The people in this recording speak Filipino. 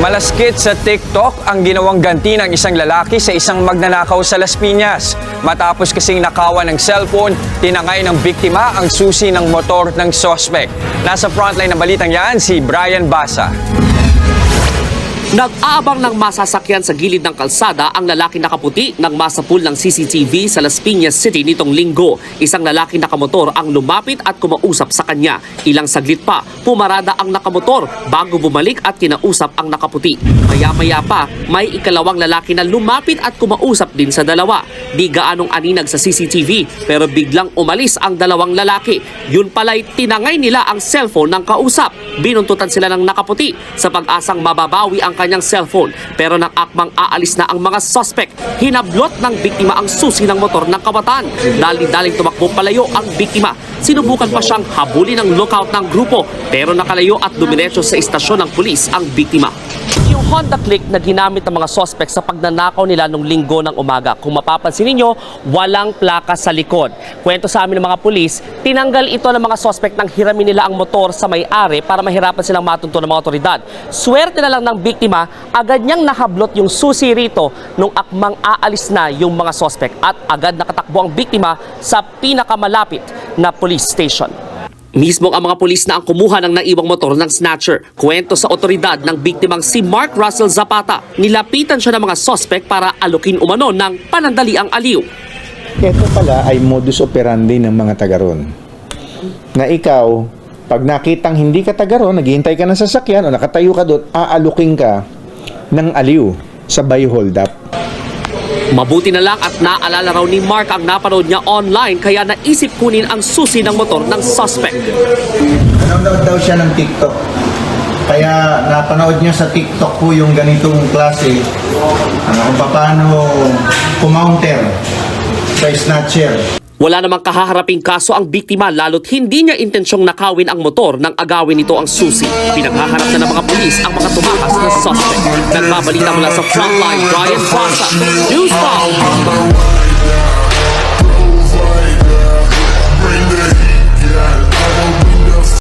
Malaskit sa TikTok ang ginawang ganti ng isang lalaki sa isang magnanakaw sa Las Piñas. Matapos kasing nakawan ng cellphone, tinangay ng biktima ang susi ng motor ng suspect. Nasa frontline ng balitang yan si Brian Basa. Nag-aabang ng masasakyan sa gilid ng kalsada ang lalaki nakaputi ng masapul ng CCTV sa Las Piñas City nitong linggo. Isang lalaki nakamotor ang lumapit at kumausap sa kanya. Ilang saglit pa, pumarada ang nakamotor bago bumalik at kinausap ang nakaputi. Maya-maya pa, may ikalawang lalaki na lumapit at kumausap din sa dalawa. Di gaanong aninag sa CCTV pero biglang umalis ang dalawang lalaki. Yun pala'y tinangay nila ang cellphone ng kausap. Binuntutan sila ng nakaputi sa pag-asang mababawi ang kanyang cellphone pero nang akmang aalis na ang mga suspect, hinablot ng biktima ang susi ng motor ng kabataan. Dali-daling tumakbo palayo ang biktima. Sinubukan pa siyang habulin ng lookout ng grupo pero nakalayo at dumiretso sa istasyon ng pulis ang biktima. Yung Honda Click na ginamit ng mga suspect sa pagnanakaw nila nung linggo ng umaga. Kung mapapansin ninyo, walang plaka sa likod. Kwento sa amin ng mga pulis, tinanggal ito ng mga suspect nang hiramin nila ang motor sa may-ari para mahirapan silang matunto ng mga otoridad. Swerte na lang ng biktima, agad niyang nahablot yung susi rito nung akmang aalis na yung mga suspect at agad nakatakbo ang biktima sa pinakamalapit na police station. Mismo ang mga pulis na ang kumuha ng naiwang motor ng snatcher. Kwento sa otoridad ng biktimang si Mark Russell Zapata. Nilapitan siya ng mga suspect para alukin umano ng panandaliang aliw. Ito pala ay modus operandi ng mga taga-ron. Na ikaw, pag nakitang hindi ka taga-ron, naghihintay ka ng sasakyan o nakatayo ka doon, aalukin ka ng aliw sabay hold up. Mabuti na lang at naalala raw ni Mark ang napanood niya online kaya naisip kunin ang susi ng motor ng suspect. Nanonood daw siya ng TikTok. Kaya napanood niya sa TikTok po yung ganitong klase kung paano kumounter sa snatcher. Wala namang kahaharaping kaso ang biktima lalo't hindi niya intensyong nakawin ang motor nang agawin nito ang susi. Pinaghaharap na ng mga pulis ang mga tumakas na suspect. Nagbabalita mula sa frontline, Brian Basa, News 5.